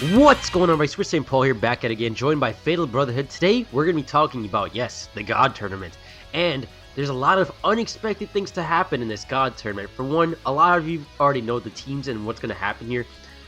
What's going on, guys? We're St. Paul here, back at it again, joined by Fatal Brotherhood. Today, we're going to be talking about, yes, the God Tournament. And there's a lot of unexpected things to happen in this God Tournament. For one, a lot of you already know the teams and what's going to happen here.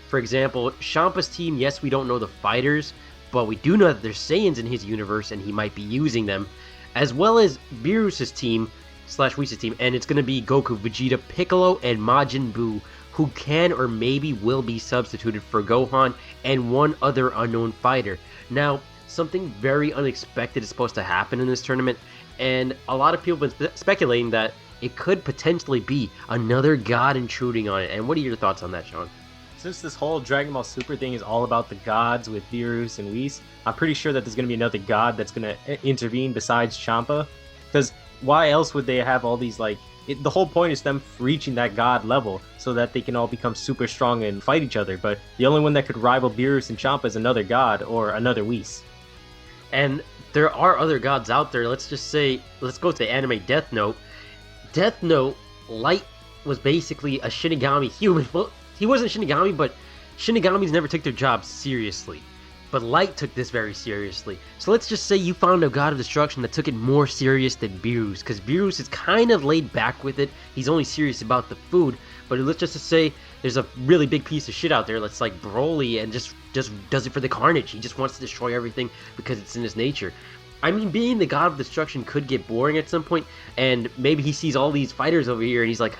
For example, Champa's team, yes, we don't know the fighters, but we do know that there's Saiyans in his universe, and he might be using them. As well as Beerus' team, slash Whis' team, and it's going to be Goku, Vegeta, Piccolo, and Majin Buu, who can or maybe will be substituted for Gohan and one other unknown fighter. Now, something very unexpected is supposed to happen in this tournament, and a lot of people have been speculating that it could potentially be another god intruding on it. And what are your thoughts on that, Sean? Since this whole Dragon Ball Super thing is all about the gods with Beerus and Whis, I'm pretty sure that there's going to be another god that's going to intervene besides Champa. Because why else would they have all these, the whole point is them reaching that god level so that they can all become super strong and fight each other. But the only one that could rival Beerus and Champa is another god or another Whis. And there are other gods out there. Let's just say, let's go to the anime Death Note. Death Note, Light was basically a Shinigami human. Well, he wasn't Shinigami, but Shinigamis never took their job seriously. But Light took this very seriously. So let's just say you found a god of destruction that took it more serious than Beerus, because Beerus is kind of laid back with it. He's only serious about the food. But let's just say there's a really big piece of shit out there that's like Broly and just does it for the carnage. He just wants to destroy everything because it's in his nature. I mean, being the god of destruction could get boring at some point, and maybe he sees all these fighters over here and he's like,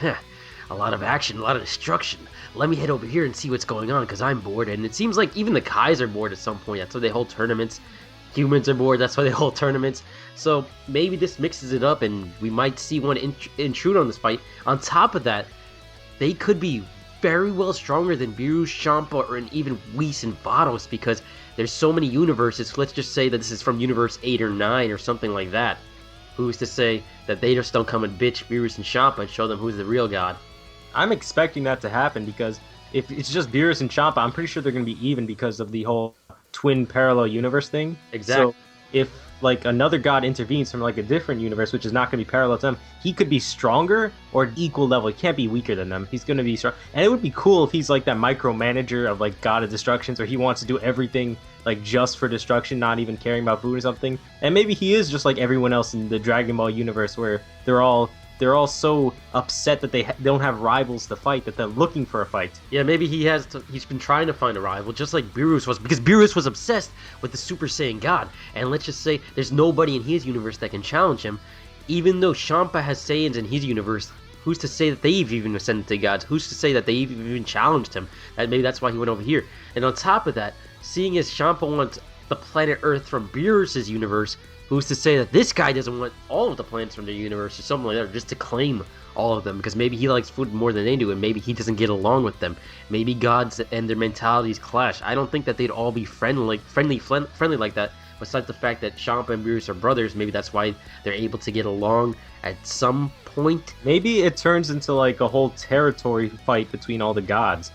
a lot of action, a lot of destruction. Let me head over here and see what's going on, because I'm bored. And it seems like even the Kais are bored at some point. That's why they hold tournaments. Humans are bored. That's why they hold tournaments. So maybe this mixes it up, and we might see one intrude on this fight. On top of that, they could be very well stronger than Beerus, Champa, or even Whis and Vados, because there's so many universes. Let's just say that this is from universe 8 or 9 or something like that. Who's to say that they just don't come and bitch Beerus and Champa and show them who's the real god? I'm expecting that to happen because if it's just Beerus and Champa, I'm pretty sure they're going to be even because of the whole twin parallel universe thing. Exactly. So if another god intervenes from a different universe, which is not going to be parallel to them, he could be stronger or equal level. He can't be weaker than them. He's going to be strong. And it would be cool if he's like that micromanager of God of Destructions, where he wants to do everything just for destruction, not even caring about food or something. And maybe he is just like everyone else in the Dragon Ball universe, where they're all so upset that they don't have rivals to fight, that they're looking for a fight. Yeah, maybe he's been trying to find a rival, just like Beerus was, because Beerus was obsessed with the Super Saiyan God. And let's just say there's nobody in his universe that can challenge him. Even though Champa has Saiyans in his universe, who's to say that they've even ascended to gods? Who's to say that they've even challenged him? And maybe that's why he went over here. And on top of that, seeing as Champa wants the planet Earth from Beerus' universe, who's to say that this guy doesn't want all of the planets from the universe or something like that, or just to claim all of them, because maybe he likes food more than they do, and maybe he doesn't get along with them. Maybe gods and their mentalities clash. I don't think that they'd all be friendly like that, besides the fact that Champa and Beerus are brothers. Maybe that's why they're able to get along at some point. Maybe it turns into a whole territory fight between all the gods.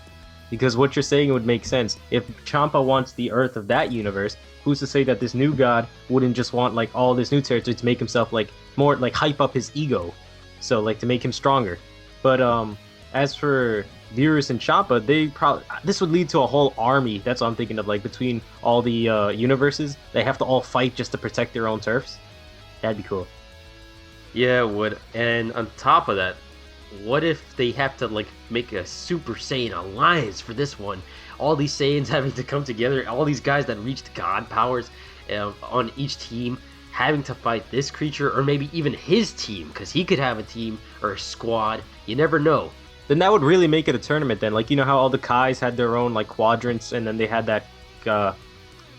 Because what you're saying would make sense. If Champa wants the Earth of that universe, who's to say that this new god wouldn't just want all this new territory to make himself more hype up his ego, so to make him stronger. But as for Beerus and Champa, this would lead to a whole army. That's what I'm thinking of, between all the universes. They have to all fight just to protect their own turfs. That'd be cool. Yeah, it would. And on top of that, what if they have to make a Super Saiyan alliance for this one? All these Saiyans having to come together, all these guys that reached god powers on each team having to fight this creature, or maybe even his team, because he could have a team or a squad. You never know. Then that would really make it a tournament then. You know how all the Kais had their own quadrants, and then they had that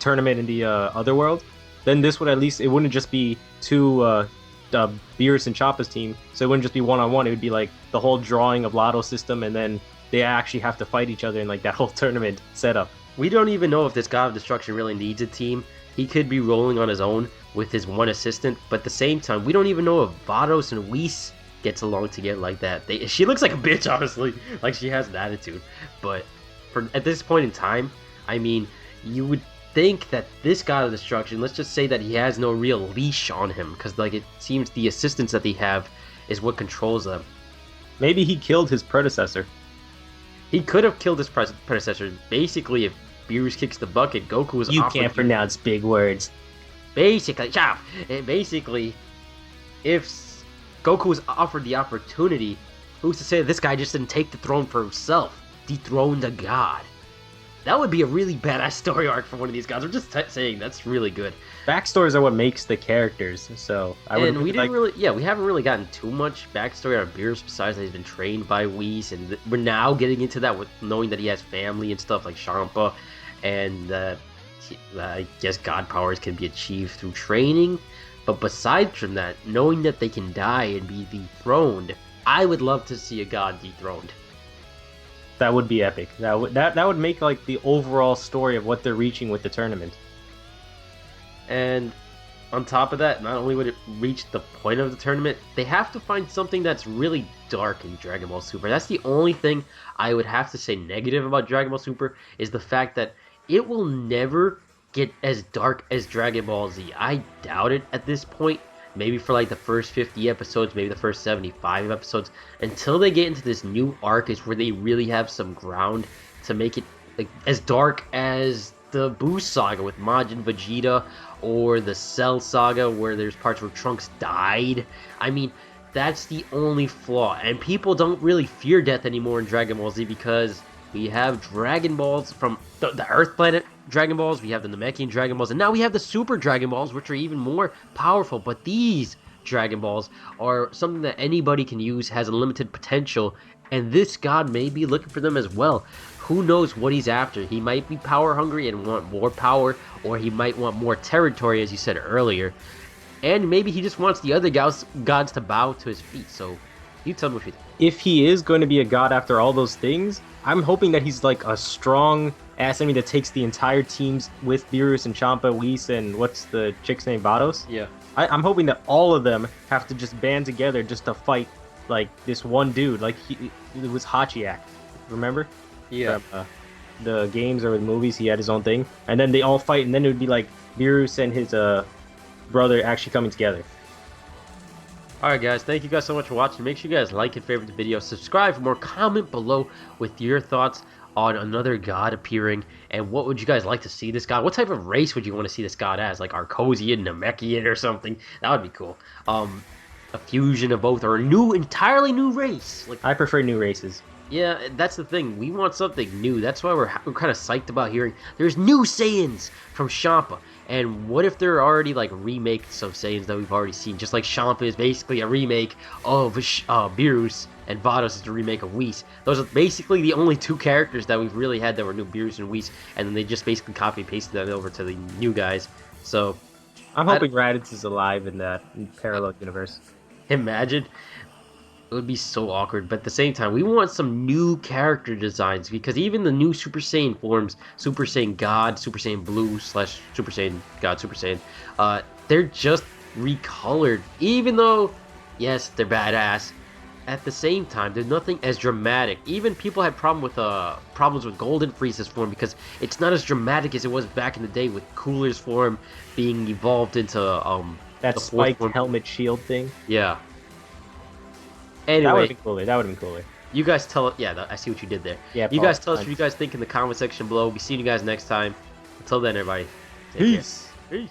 tournament in the other world? Then this would, at least, it wouldn't just be two Beerus and Champa's team, so it wouldn't just be one-on-one. It would be the whole drawing of lotto system, and then they actually have to fight each other in that whole tournament setup. We don't even know if this God of Destruction really needs a team. He could be rolling on his own with his one assistant, but at the same time, we don't even know if Vados and Whis gets along together like that. She looks like a bitch, honestly. She has an attitude. But at this point in time, I mean, you would think that this God of Destruction, let's just say that he has no real leash on him, because it seems the assistants that they have is what controls them. Maybe he killed his predecessor. He could have killed his predecessor. Basically, if Beerus kicks the bucket. Goku was You offered can't pronounce big words. basically, chop. And basically, if Goku was offered the opportunity, who's to say that this guy just didn't take the throne for himself, dethroned a god? That would be a really badass story arc for one of these guys. I'm just saying that's really good. Backstories are what makes the characters, so I would. And we didn't really, yeah, we haven't really gotten too much backstory on Beerus besides that he's been trained by Whis, and we're now getting into that with knowing that he has family and stuff like Champa, and I guess god powers can be achieved through training. But besides from that, knowing that they can die and be dethroned, I would love to see a god dethroned. That would be epic. That would make like the overall story of what they're reaching with the tournament. And on top of that, not only would it reach the point of the tournament, they have to find something that's really dark in Dragon Ball Super. That's the only thing I would have to say negative about Dragon Ball Super, is the fact that it will never get as dark as Dragon Ball Z. I doubt it at this point. Maybe for like the first 50 episodes, maybe the first 75 episodes, until they get into this new arc is where they really have some ground to make it like as dark as the Boost saga with Majin Vegeta, or the Cell saga where there's parts where Trunks died. I mean, that's the only flaw, and people don't really fear death anymore in Dragon Ball Z because we have Dragon Balls from the Earth planet Dragon Balls, we have the Namekian Dragon Balls, and now we have the Super Dragon Balls, which are even more powerful. But these Dragon Balls are something that anybody can use, has unlimited potential, and this god may be looking for them as well. Who knows what he's after? He might be power hungry and want more power, or he might want more territory, as you said earlier. And maybe he just wants the other gods to bow to his feet. So, you tell me what you think. If he is going to be a god after all those things, I'm hoping that he's like a strong ass enemy that takes the entire teams with Beerus and Champa, Whis, and what's the chick's name, Vados? Yeah. I'm hoping that all of them have to just band together just to fight like this one dude. Like it was Hachiak, remember? Yeah. From, the games or the movies, he had his own thing, and then they all fight, and then it would be like Beerus and his brother actually coming together. Alright guys, thank you guys so much for watching. Make sure you guys like and favorite the video, subscribe for more, comment below with your thoughts on another god appearing, and what would you guys like to see this god? What type of race would you want to see this god as? Like Arcosian, Namekian, or something? That would be cool. A fusion of both, or a entirely new race. Like, I prefer new races. yeah, that's the thing. We want something new. That's why we're kind of psyched about hearing there's new Saiyans from Champa. And what if they're already like remakes of Saiyans that we've already seen? Just like Champa is basically a remake of Beerus, and Vados is a remake of Whis. Those are basically the only two characters that we've really had that were new, Beerus and Whis, and then they just basically copy and pasted that over to the new guys. So I'm hoping Raditz is alive in that parallel universe. imagine. It would be so awkward, but at the same time, we want some new character designs, because even the new Super Saiyan forms, Super Saiyan God, Super Saiyan Blue / Super Saiyan God, Super Saiyan, they're just recolored. Even though, yes, they're badass, at the same time, there's nothing as dramatic. Even people had problems with Golden Frieza's form, because it's not as dramatic as it was back in the day with Cooler's form being evolved into That spiked helmet shield thing. Yeah. Anyway, that would have been cooler. That would have been cooler. You guys tell it. Yeah, I see what you did there. Yeah, you guys tell us what you guys think in the comment section below. We'll be seeing you guys next time. Until then, everybody. Peace. Peace.